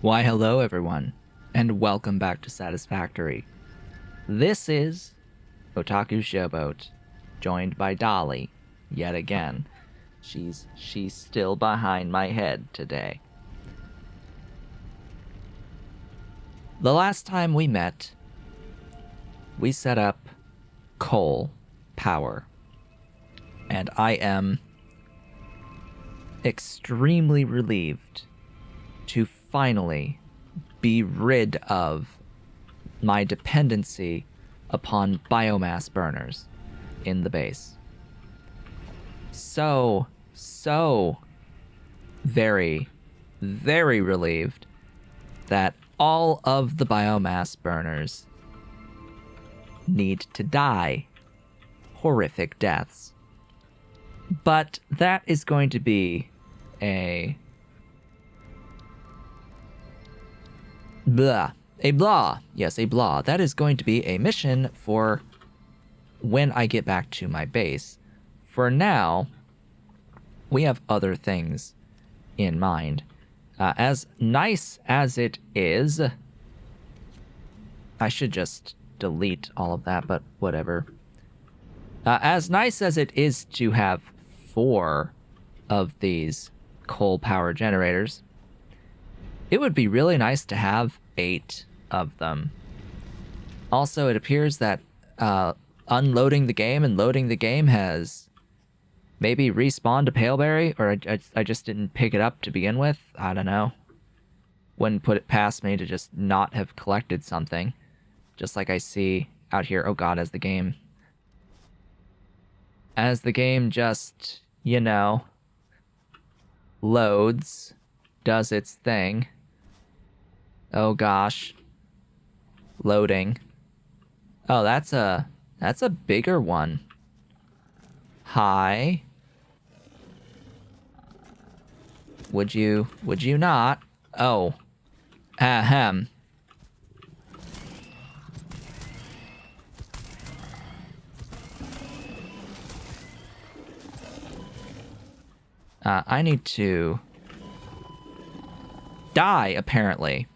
Why hello everyone, and welcome back to Satisfactory. This is Otaku Showboat, joined by Dolly, yet again. She's still behind my head today. The last time we met, we set up coal power, and I am extremely relieved to finally be rid of my dependency upon biomass burners in the base. So very, very relieved that all of the biomass burners need to die horrific deaths. But that is going to be a blah. Yes, a blah. That is going to be a mission for when I get back to my base. For now, we have other things in mind. As nice as it is, I should just delete all of that, but whatever. As nice as it is to have 4 of these coal power generators, it would be really nice to have 8 of them. Also, it appears that unloading the game and loading the game has maybe respawned a Paleberry, or I just didn't pick it up to begin with. I don't know. Wouldn't put it past me to just not have collected something. Just like I see out here. Oh god, as the game just, loads, does its thing. Oh gosh. Loading. Oh, that's a bigger one. Hi. Would you not? Oh. Ahem. I need to die, apparently.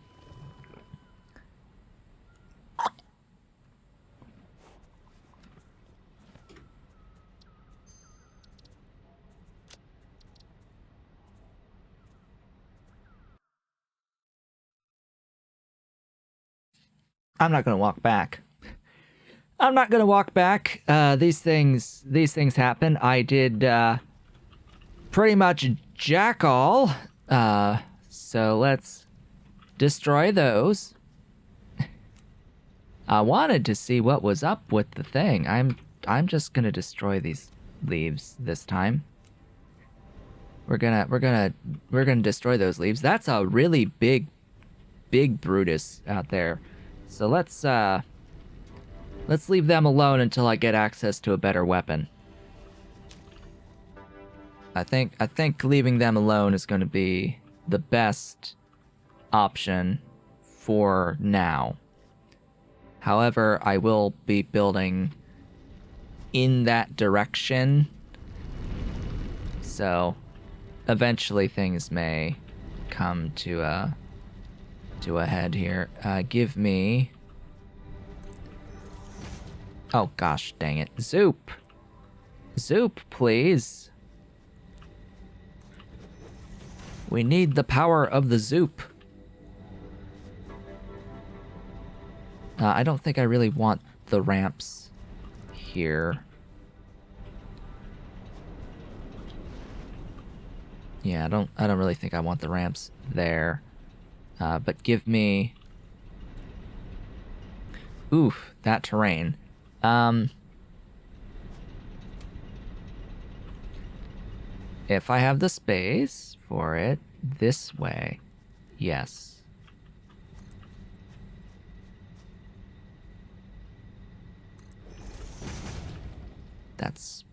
I'm not gonna walk back. These things happen. I did pretty much jack all. So let's destroy those. I wanted to see what was up with the thing. I'm just gonna destroy these leaves this time. We're gonna destroy those leaves. That's a really big Brutus out there. So let's leave them alone until I get access to a better weapon. I think leaving them alone is going to be the best option for now. However, I will be building in that direction. So eventually things may come to a head here. Give me... Oh gosh, dang it. Zoop, please. We need the power of the Zoop. I don't think I really want the ramps here. Yeah, I don't really think I want the ramps there. But give me... Oof, that terrain. If I have the space for it, this way. Yes. That's,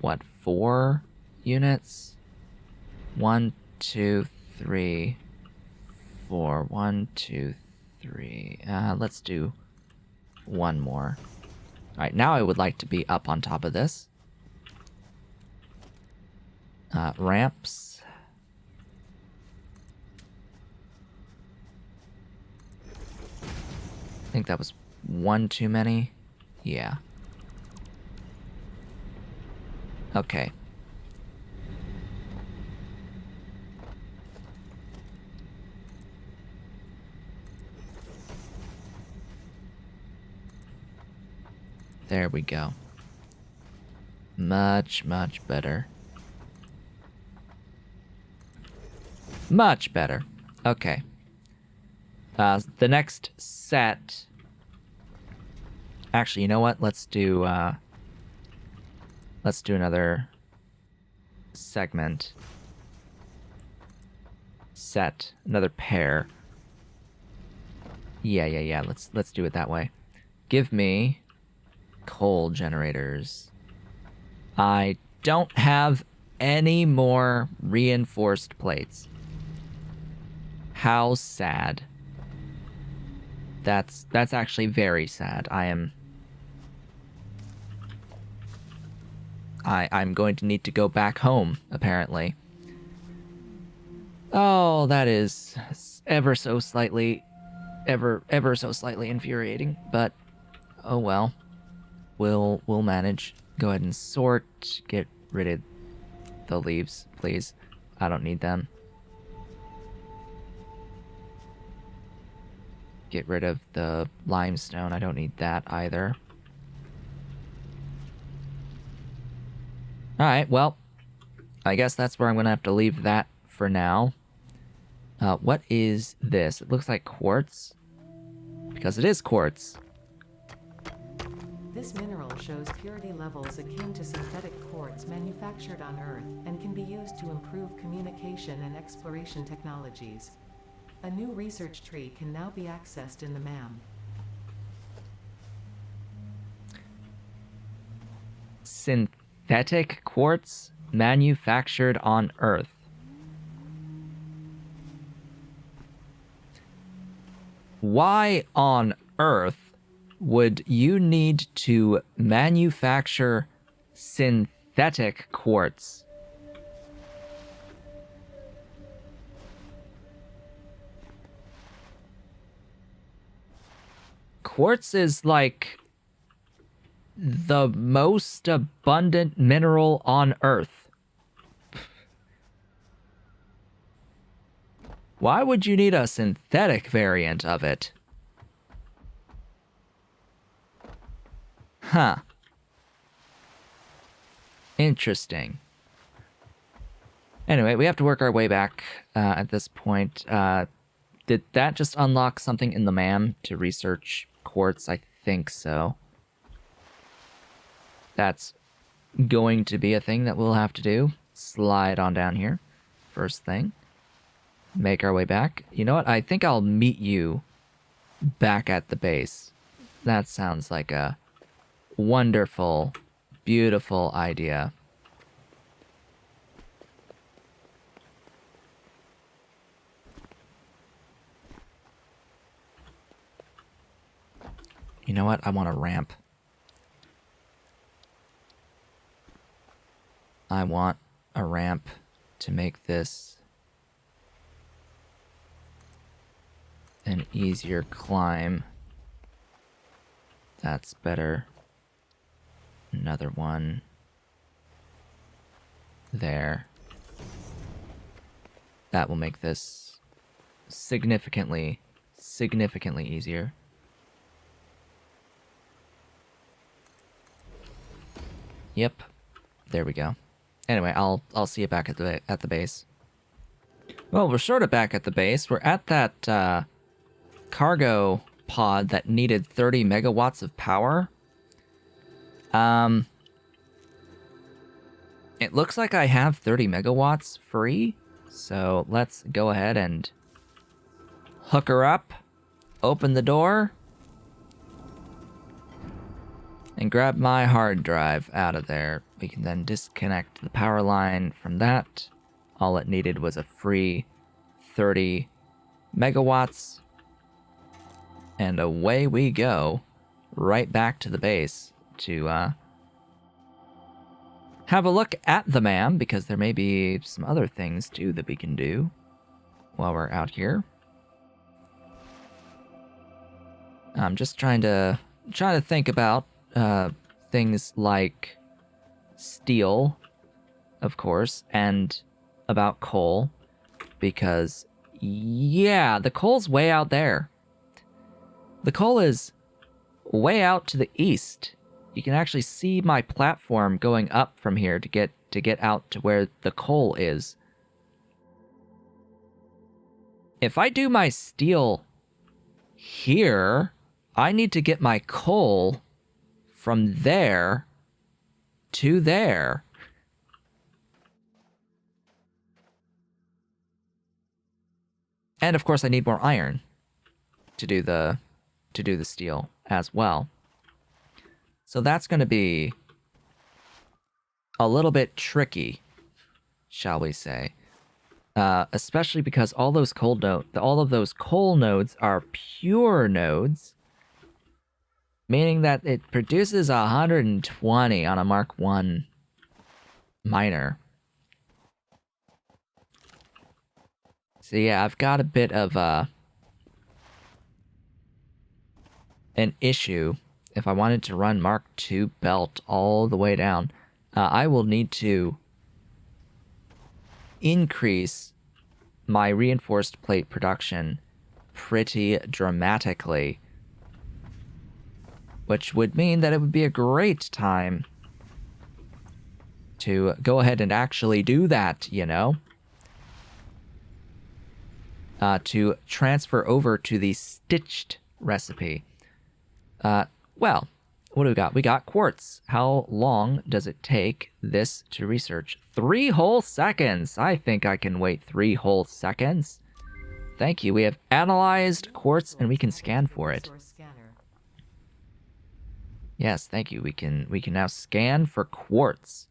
what, 4 units? 1, 2, 3, 4. 1, 2, 3. Let's do 1 more. Alright, now I would like to be up on top of this. Ramps. think that was one too many. Yeah. Okay. There we go. Much, much better. Much better. Okay. The next set... Actually, you know what? Let's do another segment. Set. Another pair. Yeah. Let's do it that way. Give me coal generators. I don't have any more reinforced plates. How sad. That's actually very sad. I'm going to need to go back home, apparently. Oh, that is ever so slightly infuriating, but oh well. We'll manage. Go ahead and sort. Get rid of the leaves, please. I don't need them. Get rid of the limestone. I don't need that either. Alright, well, I guess that's where I'm going to have to leave that for now. What is this? It looks like quartz. Because it is quartz. This mineral shows purity levels akin to synthetic quartz manufactured on Earth and can be used to improve communication and exploration technologies. A new research tree can now be accessed in the MAM. Synthetic quartz manufactured on Earth. Why on Earth would you need to manufacture synthetic quartz? Quartz is like the most abundant mineral on Earth. Why would you need a synthetic variant of it? Huh. Interesting. Anyway, we have to work our way back at this point. Did that just unlock something in the MAM to research quartz? I think so. That's going to be a thing that we'll have to do. Slide on down here. First thing. Make our way back. You know what? I think I'll meet you back at the base. That sounds like a wonderful, beautiful idea. You know what? I want a ramp. I want a ramp to make this an easier climb. That's better. Another one. There. That will make this significantly easier. Yep. There we go. Anyway, I'll see you back at the base. Well, we're sort of back at the base. We're at that cargo pod that needed 30 megawatts of power. It looks like I have 30 megawatts free, so let's go ahead and hook her up, open the door, and grab my hard drive out of there. We can then disconnect the power line from that. All it needed was a free 30 megawatts. And away we go, right back to the base to have a look at the MAM, because there may be some other things too that we can do while we're out here. I'm just trying to think about things like steel, of course, and about coal, because yeah, the coal's way out there. The coal is way out to the east. You can actually see my platform going up from here to get out to where the coal is. If I do my steel here, I need to get my coal from there to there. And of course I need more iron to do the steel as well. So that's going to be a little bit tricky, shall we say. Especially because all of those coal nodes are pure nodes, meaning that it produces 120 on a Mark 1 miner. So yeah, I've got a bit of an issue. If I wanted to run Mark 2 belt all the way down, I will need to increase my reinforced plate production pretty dramatically, which would mean that it would be a great time to go ahead and actually do that, you know? To transfer over to the stitched recipe. Well, what do we got? We got quartz. How long does it take this to research? 3 whole seconds. I think I can wait 3 whole seconds. Thank you. We have analyzed quartz and we can scan for it. Yes, thank you. We can now scan for quartz.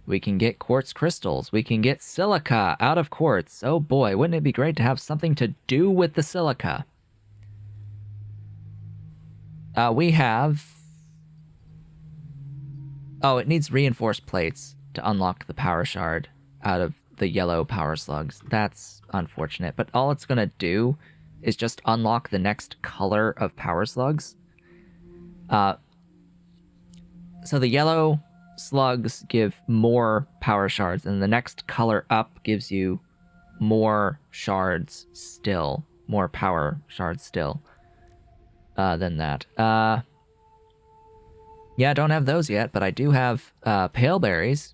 We can get quartz crystals. We can get silica out of quartz. Oh boy, wouldn't it be great to have something to do with the silica? We have... Oh, it needs reinforced plates to unlock the power shard out of the yellow power slugs. That's unfortunate, but all it's gonna do is just unlock the next color of power slugs. So the yellow slugs give more power shards, and the next color up gives you more shards still. More power shards still. Than that. Yeah, I don't have those yet, but I do have pale berries.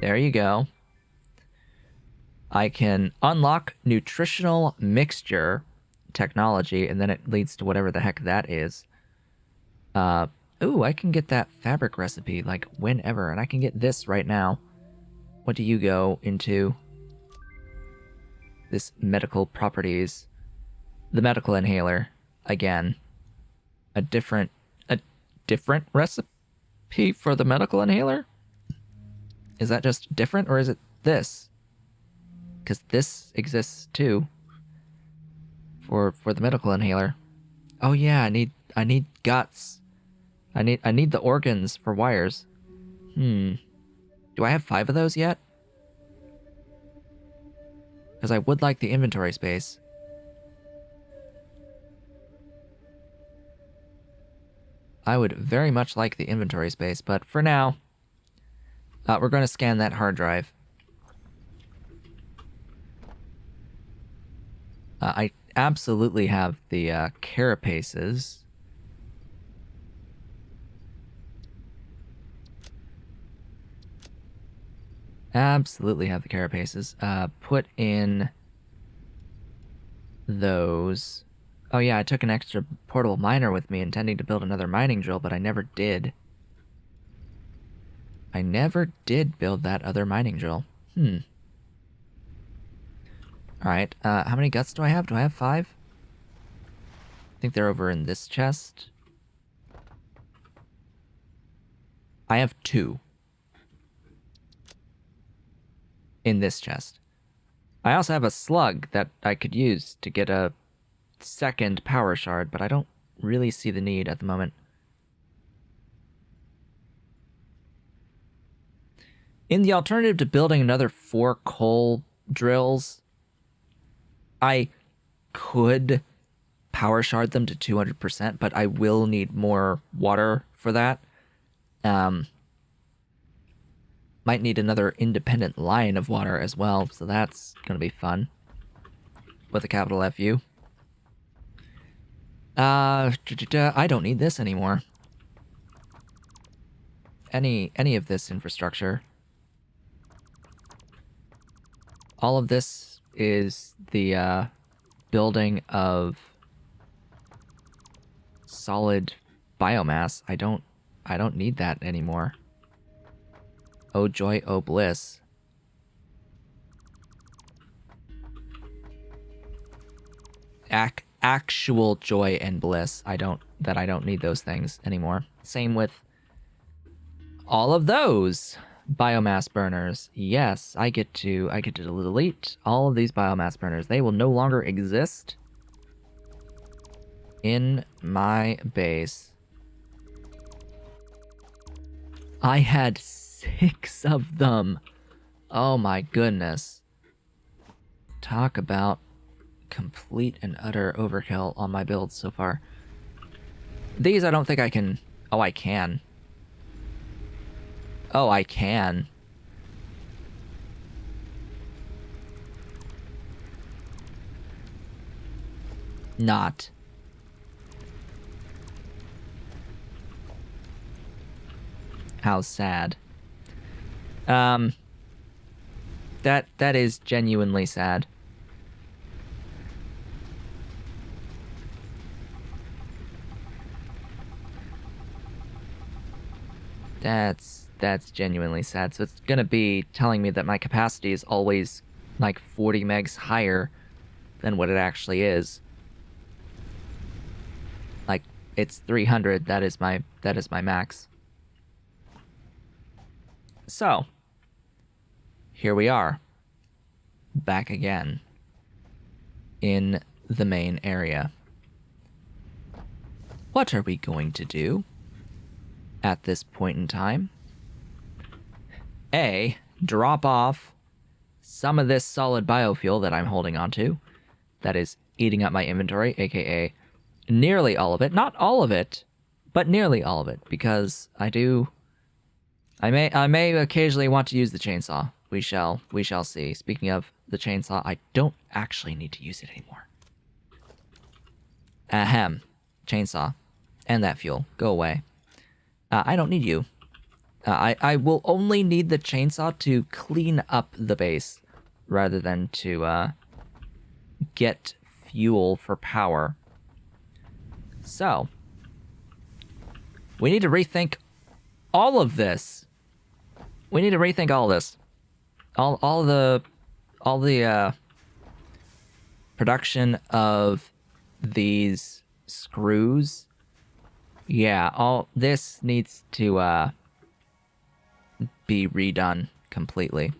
There you go. I can unlock nutritional mixture technology, and then it leads to whatever the heck that is. Ooh, I can get that fabric recipe, like, whenever, and I can get this right now. What do you go into? This medical properties. The medical inhaler, again. A different recipe for the medical inhaler? Is that just different, or is it this? Because this exists too. For the medical inhaler. Oh yeah, I need guts. I need the organs for wires. Do I have 5 of those yet? Because I would like the inventory space. I would very much like the inventory space, but for now, we're going to scan that hard drive. I absolutely have the carapaces. Absolutely have the carapaces. Put in those. Oh yeah, I took an extra portable miner with me, intending to build another mining drill, but I never did. I never did build that other mining drill. Alright, how many guts do I have? Do I have 5? I think they're over in this chest. I have 2. In this chest. I also have a slug that I could use to get a second power shard, but I don't really see the need at the moment. In the alternative to building another 4 coal drills, I could power shard them to 200%, but I will need more water for that. Might need another independent line of water as well, so that's gonna be fun. With a capital FU. I don't need this anymore. Any of this infrastructure. All of this is the building of solid biomass. I don't need that anymore. Oh joy, oh bliss. Actual joy and bliss. I don't need those things anymore. Same with all of those biomass burners. Yes, I get to delete all of these biomass burners. They will no longer exist in my base. I had 6 of them. Oh my goodness. Talk about complete and utter overkill on my builds so far. These I don't think I can... Oh, I can. Oh, I can. Not. How sad. That is genuinely sad. That's genuinely sad. So it's gonna be telling me that my capacity is always like 40 megs higher than what it actually is. Like it's 300. That is my max. So here we are, back again in the main area. What are we going to do at this point in time? A, drop off some of this solid biofuel that I'm holding onto, that is eating up my inventory, aka nearly all of it. Not all of it, but nearly all of it, because I may occasionally want to use the chainsaw. We shall see. Speaking of the chainsaw, I don't actually need to use it anymore. Ahem. Chainsaw. And that fuel. Go away. I don't need you. I will only need the chainsaw to clean up the base, rather than to get fuel for power. So, we need to rethink all of this. We need to rethink all this. All the production of these screws. Yeah, all this needs to be redone completely,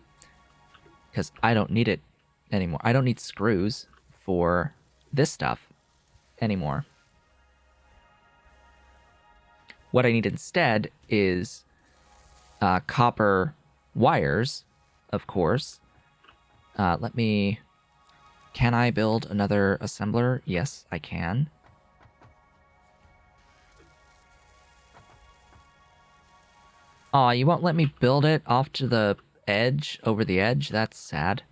because I don't need it anymore. I don't need screws for this stuff anymore. What I need instead is copper wires, of course. Can I build another assembler? Yes, I can. Aw, you won't let me build it off to the edge, over the edge? That's sad.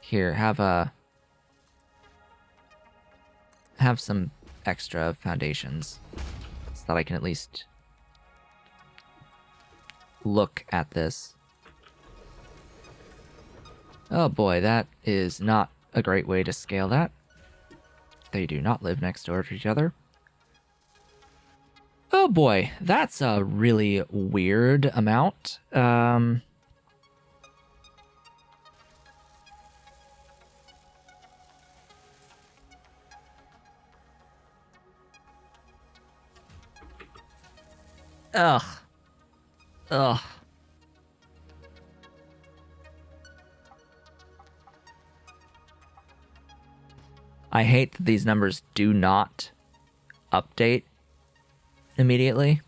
Here, have some extra foundations, so that I can at least look at this. Oh boy, that is not a great way to scale that. They do not live next door to each other. Oh boy, that's a really weird amount. Ugh. Ugh. I hate that these numbers do not update immediately.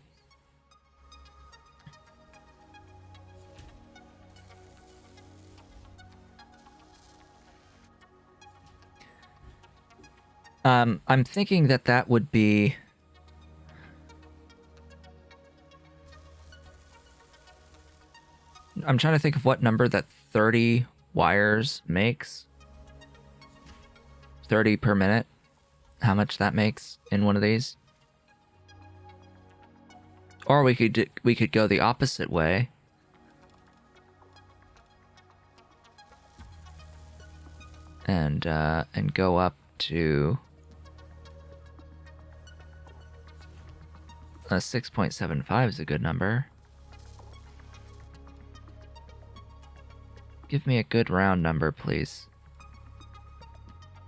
I'm thinking that that would be... I'm trying to think of what number that 30 wires makes. 30 per minute. How much that makes in one of these. Or we could go the opposite way. And go up to 6.75 is a good number. Give me a good round number, please.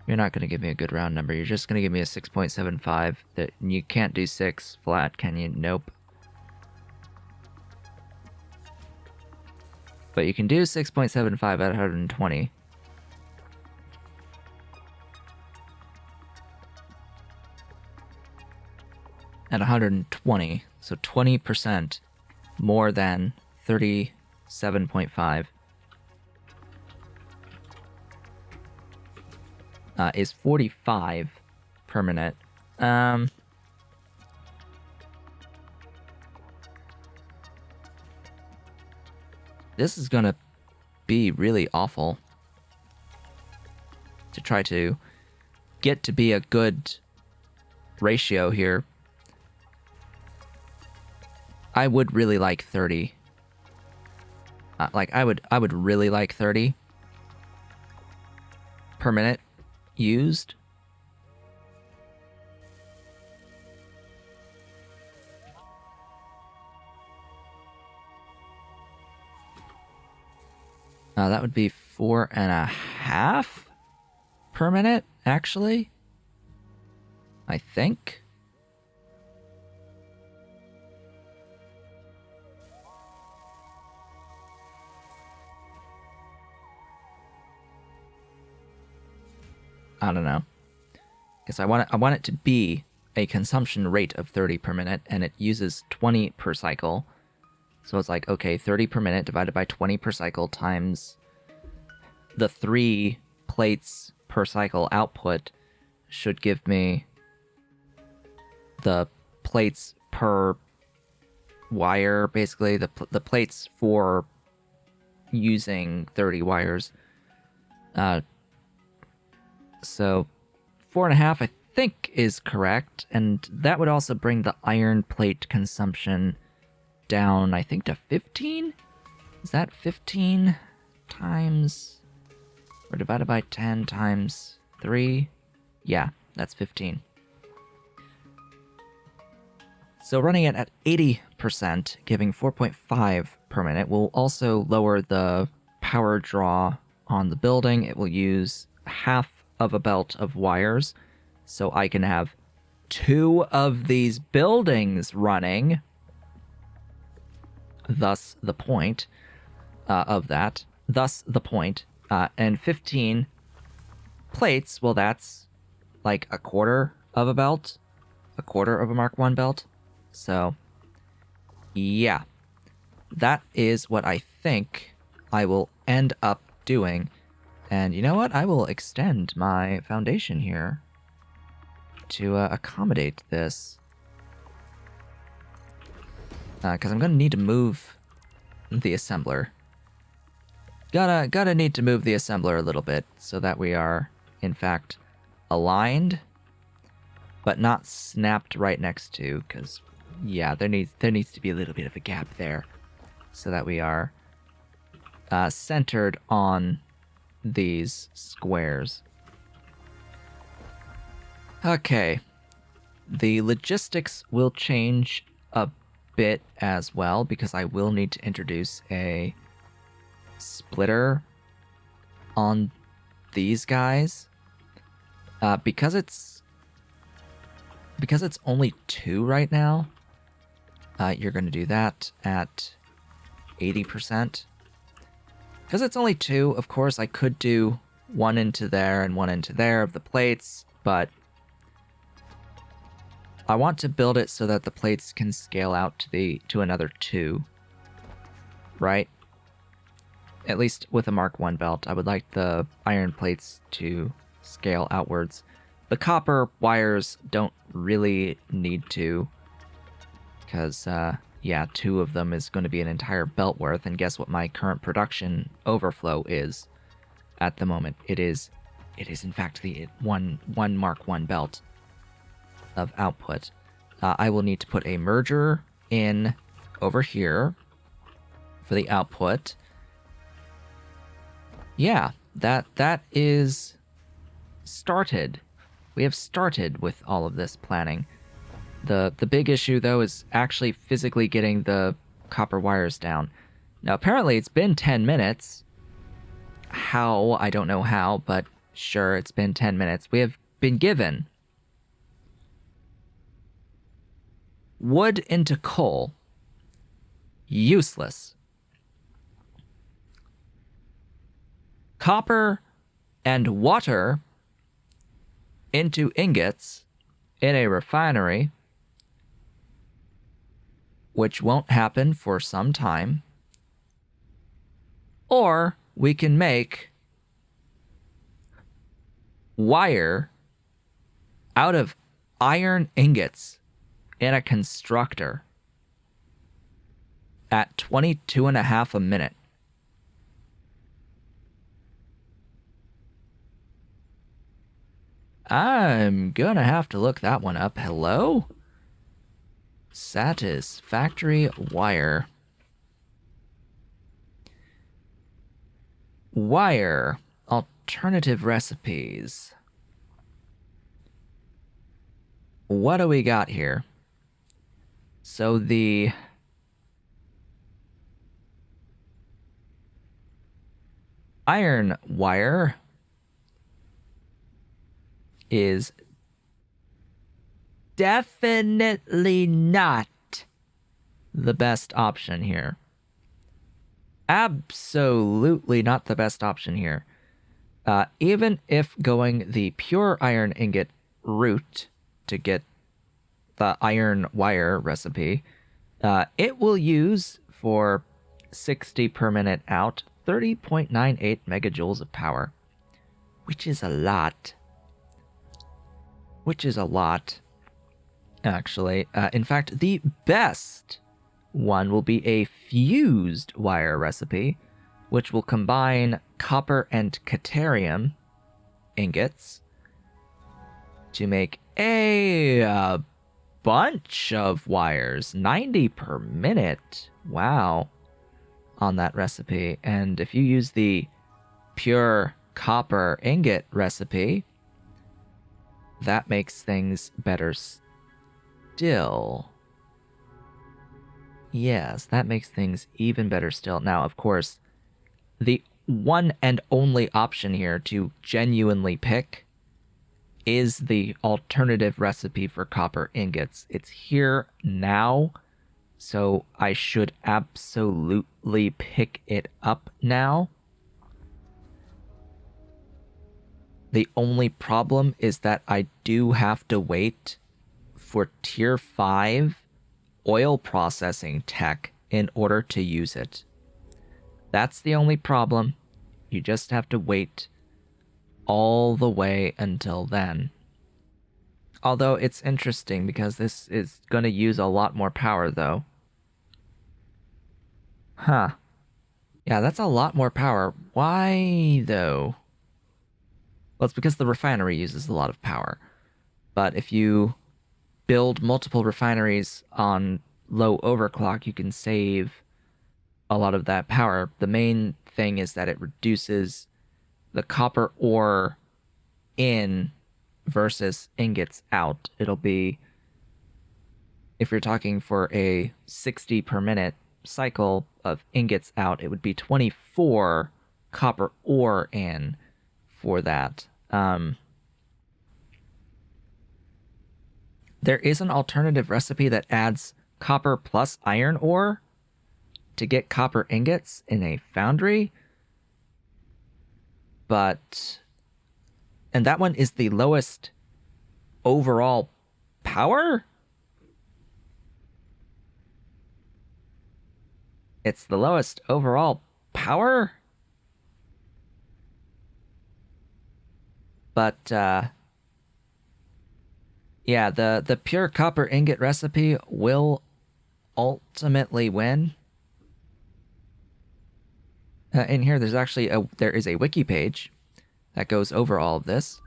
You're not going to give me a good round number. You're just going to give me a 6.75. That you can't do 6 flat, can you? Nope. But you can do 6.75 at 120. At 120, so 20% more than 37.5 is 45 per minute. This is gonna be really awful to try to get to be a good ratio here. I would really like 30. I would really like 30 per minute used. That would be 4.5 per minute, actually. I think. I don't know. Because I want it to be a consumption rate of 30 per minute, and it uses 20 per cycle. So it's like, okay, 30 per minute divided by 20 per cycle times the 3 plates per cycle output should give me the plates per wire, basically the plates for using 30 wires. So 4.5 I think is correct, and that would also bring the iron plate consumption down, I think, to 15? Is that 15 times, or divided by 10 times 3? Yeah, that's 15. So running it at 80%, giving 4.5 per minute, will also lower the power draw on the building. It will use half of a belt of wires, so I can have 2 of these buildings running. Thus the point of that. Thus the point. And 15 plates, well, that's like a quarter of a belt. A quarter of a Mark 1 belt. So, yeah. That is what I think I will end up doing. And you know what? I will extend my foundation here to accommodate this. Because I'm going to need to move the assembler. Gotta need to move the assembler a little bit so that we are, in fact, aligned, but not snapped right next to, because, yeah, there needs to be a little bit of a gap there so that we are centered on these squares. Okay. The logistics will change a bit as well, because I will need to introduce a splitter on these guys. Because it's only 2 right now, you're going to do that at 80%. Because it's only 2, of course, I could do 1 into there and 1 into there of the plates, but I want to build it so that the plates can scale out to another 2, right? At least with a Mark 1 belt, I would like the iron plates to scale outwards. The copper wires don't really need to, because, yeah, 2 of them is going to be an entire belt worth, and guess what my current production overflow is at the moment? It is in fact the one Mark 1 belt of output. I will need to put a merger in over here for the output. Yeah, that is started. We have started with all of this planning. The big issue, though, is actually physically getting the copper wires down. Now, apparently it's been 10 minutes. How? I don't know how, but sure, it's been 10 minutes. We have been given wood into coal. Useless. Copper and water into ingots in a refinery, which won't happen for some time. Or we can make wire out of iron ingots in a constructor at 22.5 a minute. I'm gonna have to look that one up. Hello? Satisfactory wire. Wire. Alternative recipes. What do we got here? So the iron wire is definitely not the best option here. Absolutely not the best option here. Even if going the pure iron ingot route to get the iron wire recipe, it will use for 60 per minute out 30.98 megajoules of power, which is a lot. Which is a lot, actually. In fact, the best one will be a fused wire recipe, which will combine copper and caterium ingots to make a bunch of wires, 90 per minute. Wow, on that recipe. And if you use the pure copper ingot recipe, that makes things better still. Yes, that makes things even better still. Now, of course, the one and only option here to genuinely pick is the alternative recipe for copper ingots. It's here now, so I should absolutely pick it up now. The only problem is that I do have to wait for tier 5 oil processing tech in order to use it. That's the only problem. You just have to wait all the way until then. Although it's interesting because this is going to use a lot more power though. Huh. Yeah, that's a lot more power. Why though? Well, it's because the refinery uses a lot of power. But if you build multiple refineries on low overclock, you can save a lot of that power. The main thing is that it reduces the copper ore in versus ingots out. It'll be, if you're talking for a 60 per minute cycle of ingots out, it would be 24 copper ore in for that. There is an alternative recipe that adds copper plus iron ore to get copper ingots in a foundry, and that one is the lowest overall power? It's the lowest overall power? But, Yeah, the pure copper ingot recipe will ultimately win. In here, there is a wiki page that goes over all of this.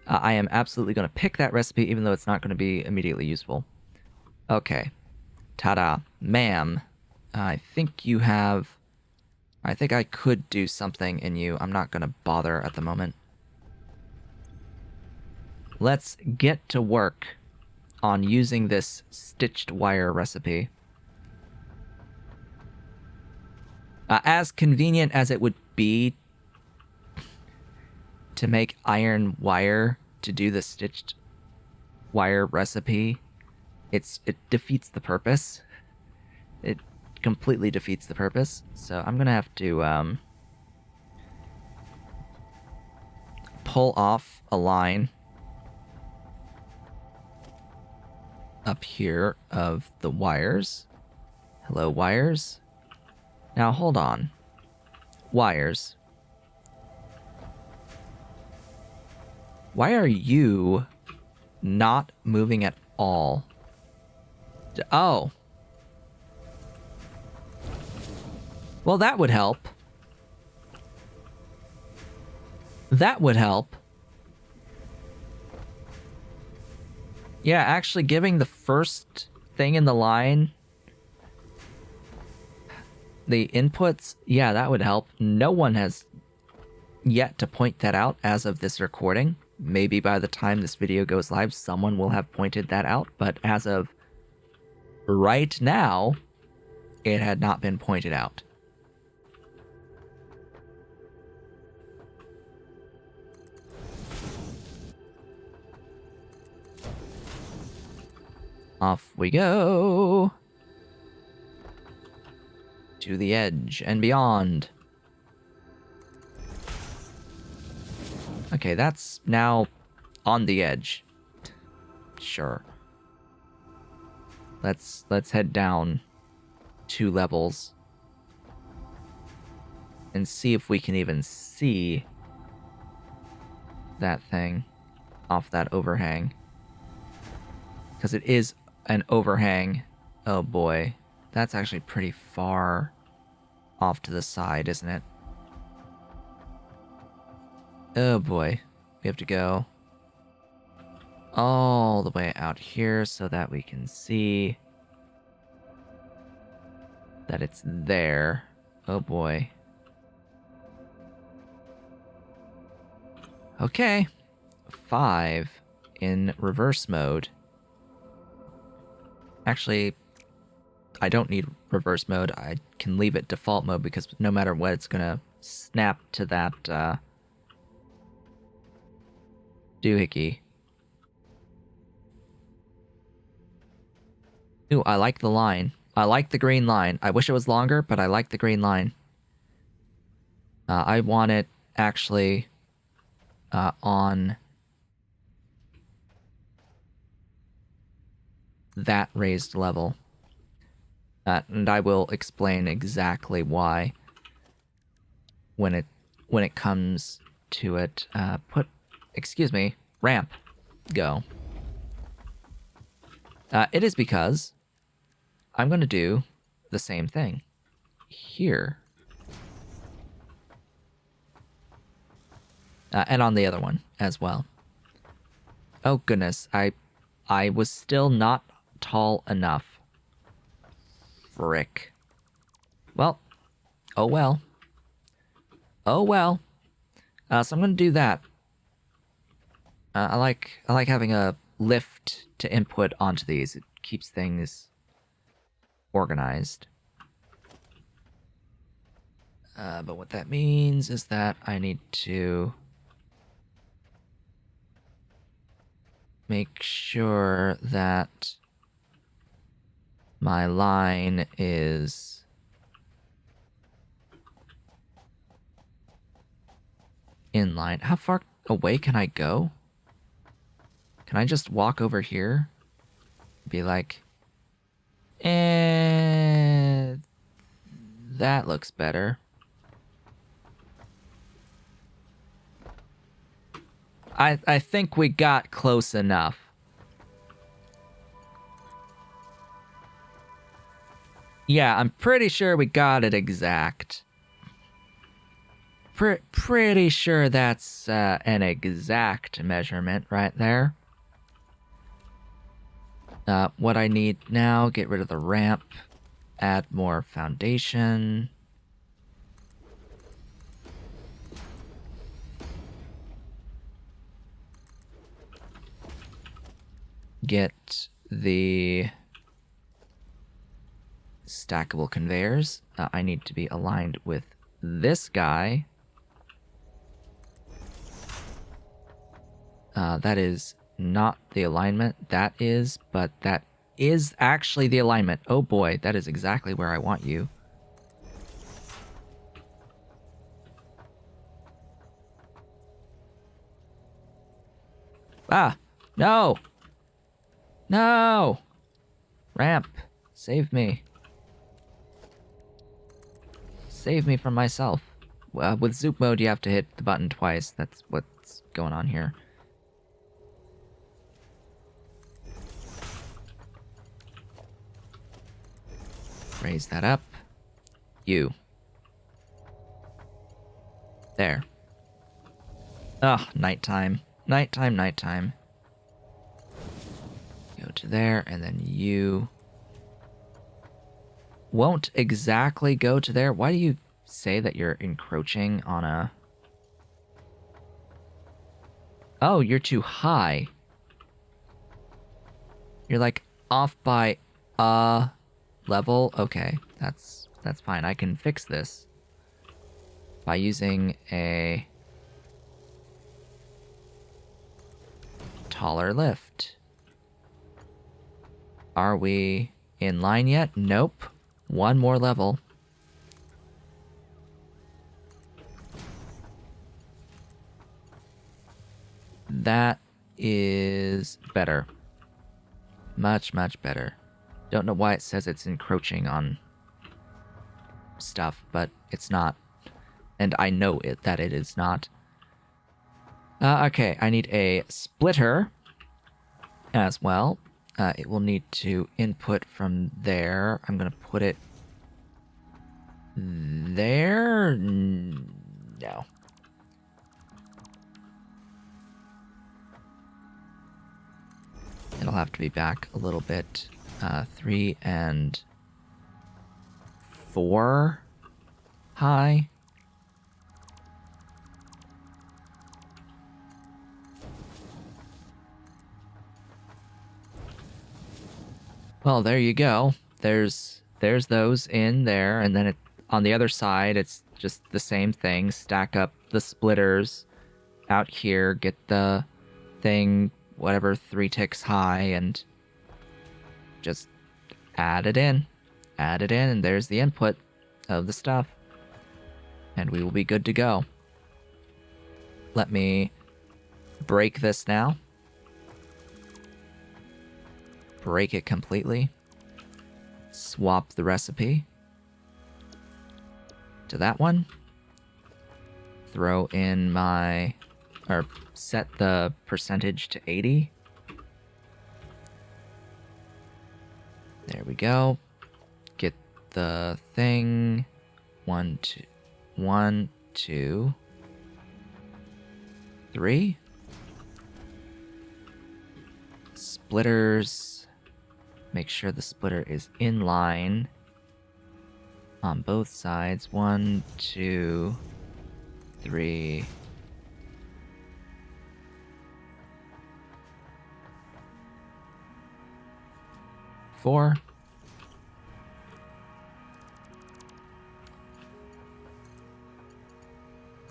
I am absolutely going to pick that recipe, even though it's not going to be immediately useful. Okay. Ta-da. Ma'am, I think you have... I think I could do something in you. I'm not going to bother at the moment. Let's get to work on using this stitched wire recipe. As convenient as it would be to make iron wire to do the stitched wire recipe, it defeats the purpose. It completely defeats the purpose. So I'm gonna have to pull off a line up here of the wires. Hello, wires. Now hold on. Wires. Why are you not moving at all? Oh. Well, that would help. That would help. Yeah, actually giving the first thing in the line the inputs, yeah, that would help. No one has yet to point that out as of this recording. Maybe by the time this video goes live, someone will have pointed that out, but as of right now, it had not been pointed out. Off we go. To the edge and beyond. Okay, that's now on the edge. Sure. Let's head down 2 levels and see if we can even see that thing off that overhang. Because it is an overhang. Oh boy. That's actually pretty far off to the side, isn't it? Oh boy. We have to go all the way out here so that we can see that it's there. Oh boy. Okay. 5 in reverse mode. Actually, I don't need reverse mode. I can leave it default mode because no matter what, it's gonna snap to that doohickey. Ooh, I like the line. I like the green line. I wish it was longer, but I like the green line. I want it actually on that raised level. And I will explain exactly why when it comes to it. Excuse me, ramp, go. It is because I'm going to do the same thing here. And on the other one as well. Oh goodness, I was still not tall enough. Frick. Well, oh well. Oh well. So I'm gonna do that. I like having a lift to input onto these. It keeps things organized. But what that means is that I need to make sure that my line is in line. How far away can I go? Can I just walk over here? Be like, that looks better. I think we got close enough. Yeah, I'm pretty sure we got it exact. Pretty sure that's an exact measurement right there. What I need now, get rid of the ramp, add more foundation. Get the stackable conveyors. I need to be aligned with this guy. That is not the alignment. That is, but that is actually the alignment. Oh boy, that is exactly where I want you. Ah, no! No! Ramp, save me. Save me from myself. With Zoop mode, you have to hit the button twice. That's what's going on here. Raise that up. You. There. Ugh, nighttime. Nighttime, nighttime. Go to there, and then you won't exactly go to there. Why do you say that you're encroaching on a... Oh, you're too high. You're like off by a level. Okay, that's fine. I can fix this by using a taller lift. Are we in line yet? Nope. One more level. That is better. Much, much better. Don't know why it says it's encroaching on stuff, but it's not. And I know that it is not. Okay, I need a splitter as well. It will need to input from there. I'm going to put it there. No. It'll have to be back a little bit. 3 and 4 high. Well, there you go. There's those in there, and then on the other side, it's just the same thing. Stack up the splitters out here, get the thing, whatever, 3 ticks high, and just add it in. Add it in, and there's the input of the stuff. And we will be good to go. Let me break this now. Break it completely. Swap the recipe to that one. Throw in my... or set the percentage to 80. There we go. Get the thing. 1, 2, 3. Splitters. Make sure the splitter is in line on both sides. 1, 2, 3. Four.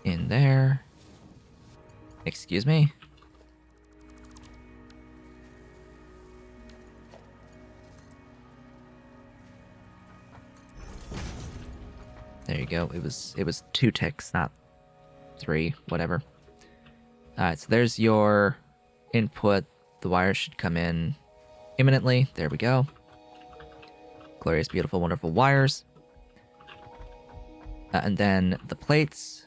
In there. Excuse me? There you go. It was 2 ticks, not 3, whatever. Alright, so there's your input. The wires should come in imminently. There we go. Glorious, beautiful, wonderful wires. And then the plates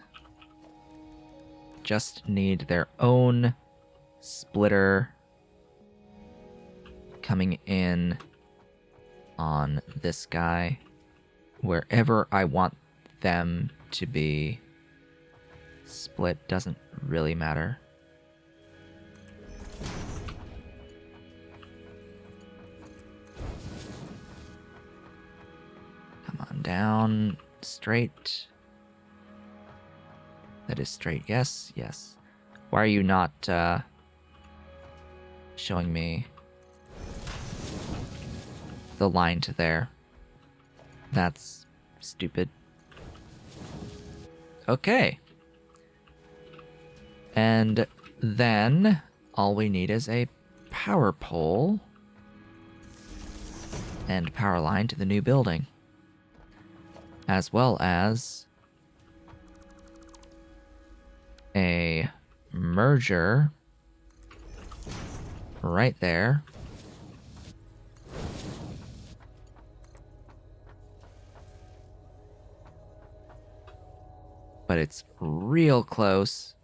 just need their own splitter coming in on this guy. wherever I want them to be split. Doesn't really matter. Come on down. Straight. That is straight. Yes, yes. Why are you not showing me the line to there? That's stupid. Okay. And then all we need is a power pole and power line to the new building, as well as a merger right there. But it's real close.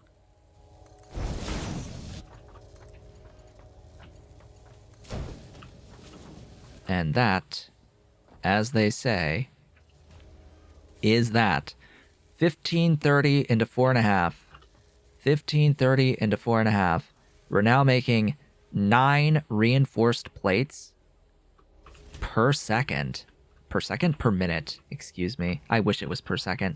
And that, as they say, is that 1530 into 4.5. 1530 into 4.5. We're now making 9 reinforced plates per second. Per second? Per minute. Excuse me. I wish it was per second.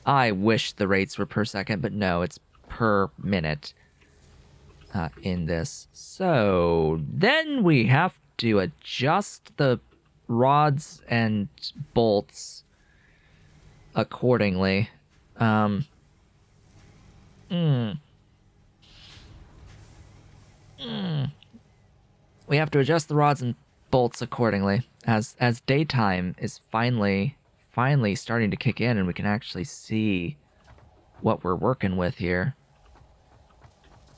I wish the rates were per second, but no, it's per minute in this. So then we have to adjust the rods and bolts accordingly. We have to adjust the rods and bolts accordingly as daytime is finally starting to kick in and we can actually see what we're working with here.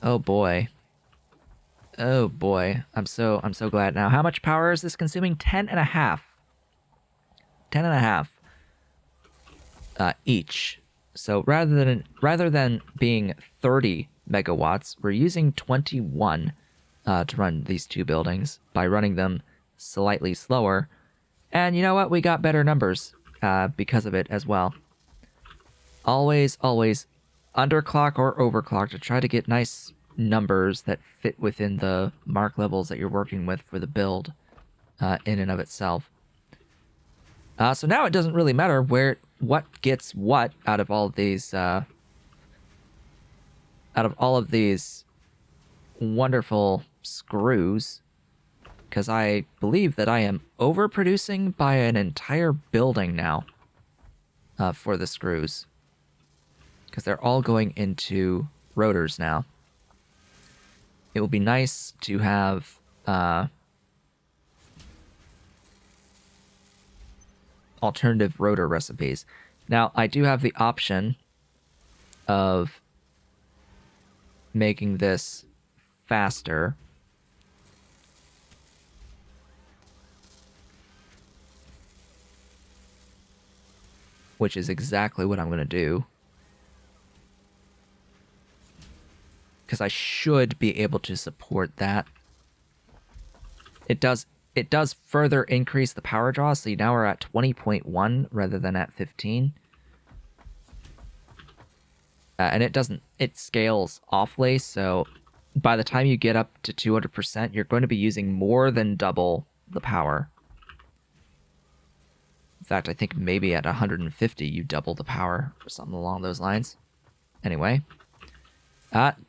Oh boy. Oh boy. I'm so glad. Now, how much power is this consuming? 10.5. 10.5 each. So rather than being 30 megawatts, we're using 21 to run these two buildings by running them slightly slower. And you know what? We got better numbers because of it as well. Always underclock or overclock to try to get nice numbers that fit within the mark levels that you're working with for the build in and of itself. So now it doesn't really matter what gets what out of all of these wonderful screws, because I believe that I am overproducing by an entire building now for the screws, because they're all going into rotors now. It will be nice to have alternative rotor recipes. Now, I do have the option of making this faster. Which is exactly what I'm going to do. Because I should be able to support that. It does further increase the power draw, so now we're at 20.1 rather than at 15. And it scales awfully, so by the time you get up to 200%, you're going to be using more than double the power. In fact, I think maybe at 150 you double the power or something along those lines. Anyway,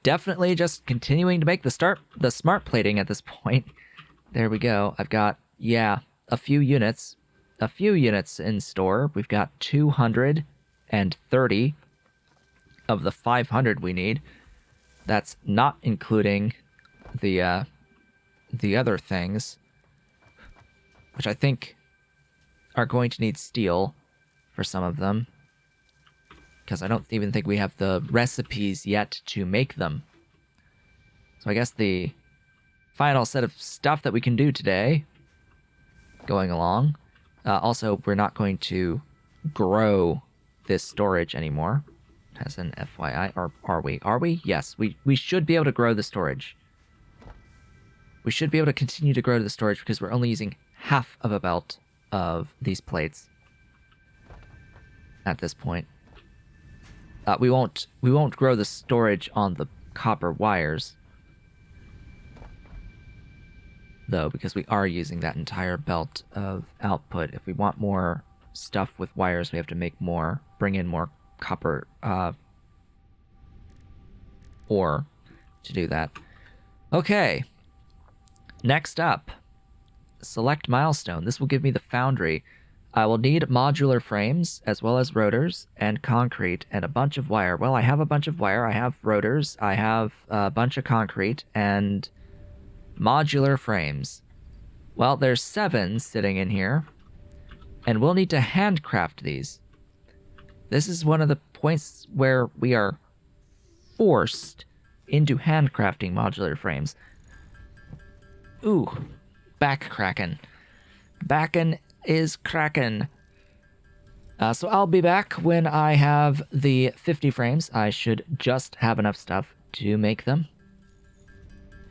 definitely just continuing to make the smart plating at this point. There we go. I've got, a few units in store. We've got 230 of the 500 we need. That's not including the other things, which I think are going to need steel for some of them, because I don't even think we have the recipes yet to make them. So I guess the final set of stuff that we can do today, going along. Also, we're not going to grow this storage anymore, as an FYI. Or are we? Are we? Yes, we should be able to grow the storage. We should be able to continue to grow the storage because we're only using half of a belt of these plates. at this point. We won't grow the storage on the copper wires, though, because we are using that entire belt of output. If we want more stuff with wires, we have to bring in more copper ore to do that. Okay. Next up, select milestone. This will give me the foundry. I will need modular frames as well as rotors and concrete and a bunch of wire. Well, I have a bunch of wire. I have rotors. I have a bunch of concrete and modular frames. Well, there's 7 sitting in here, and we'll need to handcraft these. This is one of the points where we are forced into handcrafting modular frames. Ooh, back cracking. Backin' is cracking. So I'll be back when I have the 50 frames. I should just have enough stuff to make them.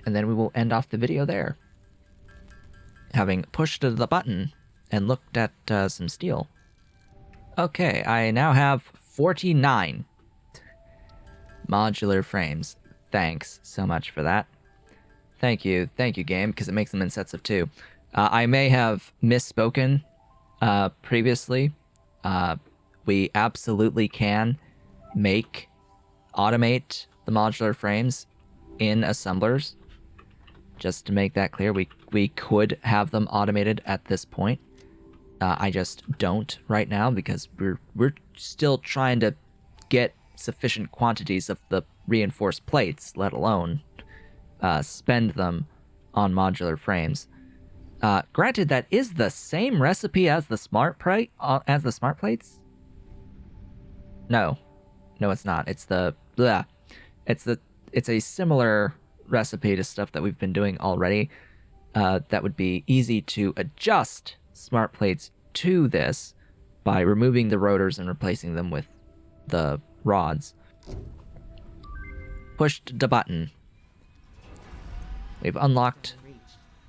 And then we will end off the video there, having pushed the button and looked at some steel. Okay, I now have 49 modular frames. Thanks so much for that. Thank you, game, because it makes them in sets of 2. I may have misspoken previously. We absolutely can automate the modular frames in assemblers. Just to make that clear, we could have them automated at this point. I just don't right now because we're still trying to get sufficient quantities of the reinforced plates, let alone spend them on modular frames. Granted, that is the same recipe as the smart plates. No, it's not. It's a similar recipe to stuff that we've been doing already. That would be easy to adjust smart plates to this by removing the rotors and replacing them with the rods. Pushed the button. We've unlocked.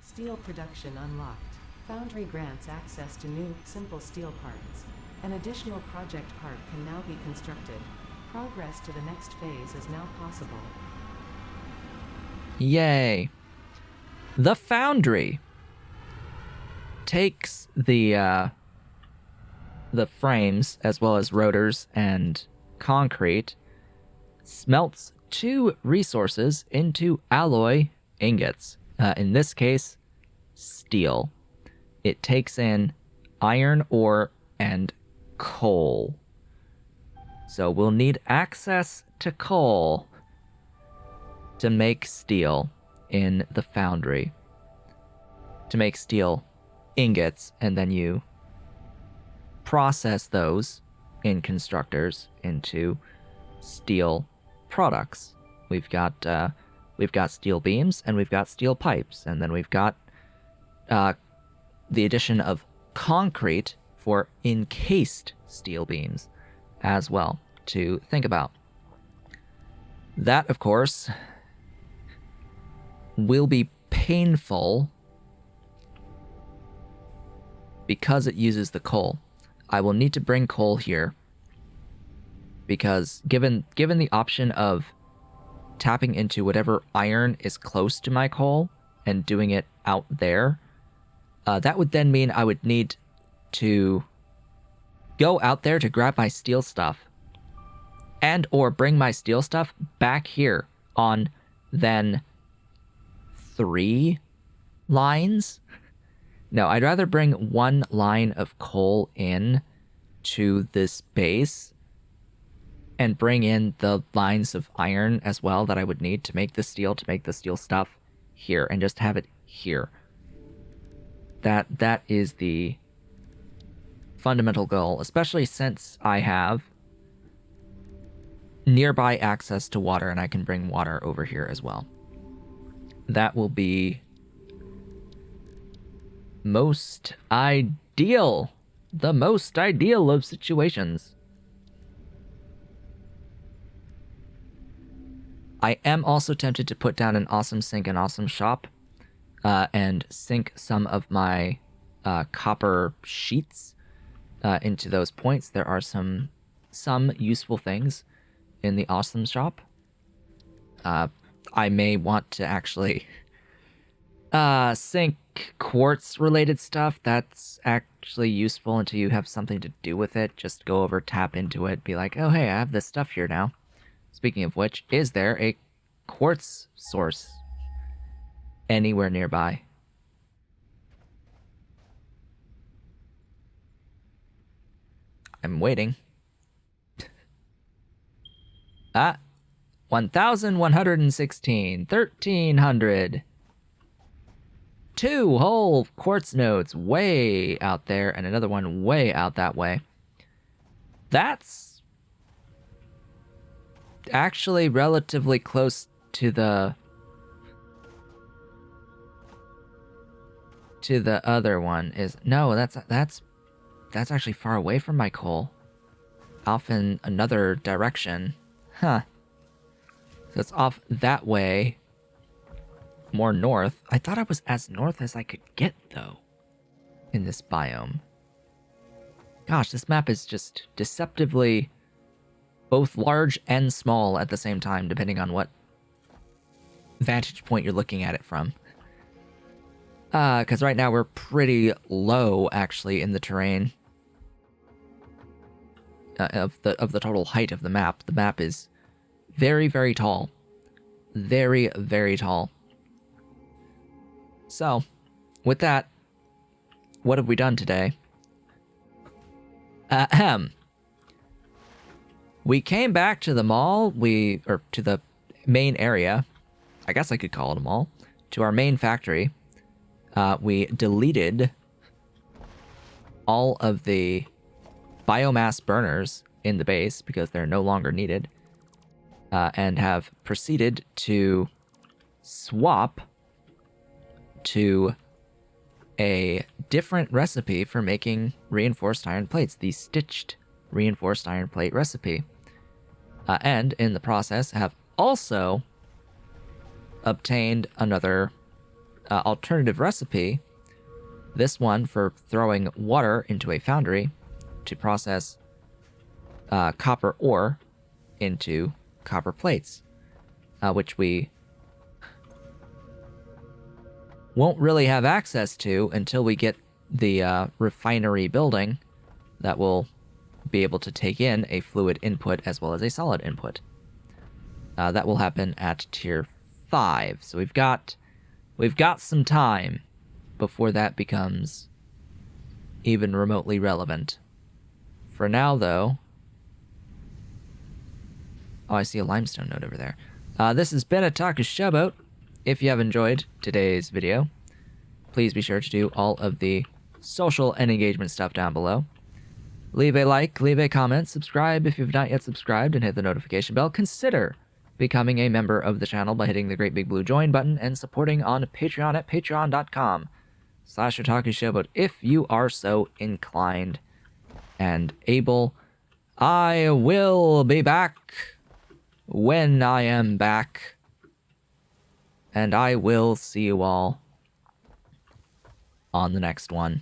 Steel production unlocked. Foundry grants access to new, simple steel parts. An additional project part can now be constructed. Progress to the next phase is now possible. Yay. The foundry takes the frames as well as rotors and concrete, smelts 2 resources into alloy ingots. In this case, steel. It takes in iron ore and coal. So we'll need access to coal to make steel in the foundry. To make steel ingots, and then you process those in constructors into steel products. We've got steel beams, and we've got steel pipes, and then we've got the addition of concrete for encased steel beams as well to think about. That, of course, will be painful because it uses the coal. I will need to bring coal here because given the option of tapping into whatever iron is close to my coal and doing it out there, that would then mean I would need to go out there to grab my steel stuff and or bring my steel stuff back here on then 3 lines. No, I'd rather bring 1 line of coal in to this base and bring in the lines of iron as well that I would need to make the steel stuff here, and just have it here. That is the fundamental goal, especially since I have nearby access to water and I can bring water over here as well. That will be most ideal. The most ideal of situations. I am also tempted to put down an awesome sink and awesome shop and sink some of my copper sheets into those points, there are some useful things in the awesome shop. I may want to actually sink quartz related stuff. That's actually useful until you have something to do with it. Just go over, tap into it, be like, oh hey, I have this stuff here now. Speaking of which, is there a quartz source anywhere nearby? I'm waiting. 1,116, 1,300. 2 whole quartz nodes way out there, and another one way out that way. That's actually relatively close to the other one. No, that's actually far away from my coal. Off in another direction. Huh. So it's off that way. More north. I thought I was as north as I could get, though, in this biome. Gosh, this map is just deceptively both large and small at the same time, depending on what vantage point you're looking at it from. Because right now we're pretty low, actually, in the terrain. Of the total height of the map. The map is very, very tall. Very, very tall. So, with that, what have we done today? We came back to the mall, or to the main area. I guess I could call it a mall. To our main factory. We deleted all of the biomass burners in the base because they're no longer needed. And have proceeded to swap to a different recipe for making reinforced iron plates, the stitched reinforced iron plate recipe. And in the process have also obtained another alternative recipe, this one for throwing water into a foundry to process copper ore into copper plates, which we won't really have access to until we get the refinery building that will be able to take in a fluid input as well as a solid input. That will happen at tier 5. So we've got some time before that becomes even remotely relevant. For now, though... Oh, I see a limestone node over there. This has been a Taku Showboat. If you have enjoyed today's video, please be sure to do all of the social and engagement stuff down below. Leave a like, leave a comment, subscribe if you've not yet subscribed, and hit the notification bell. Consider becoming a member of the channel by hitting the great big blue join button and supporting on Patreon at patreon.com/otakushowboat if you are so inclined and able. I will be back when I am back, and I will see you all on the next one.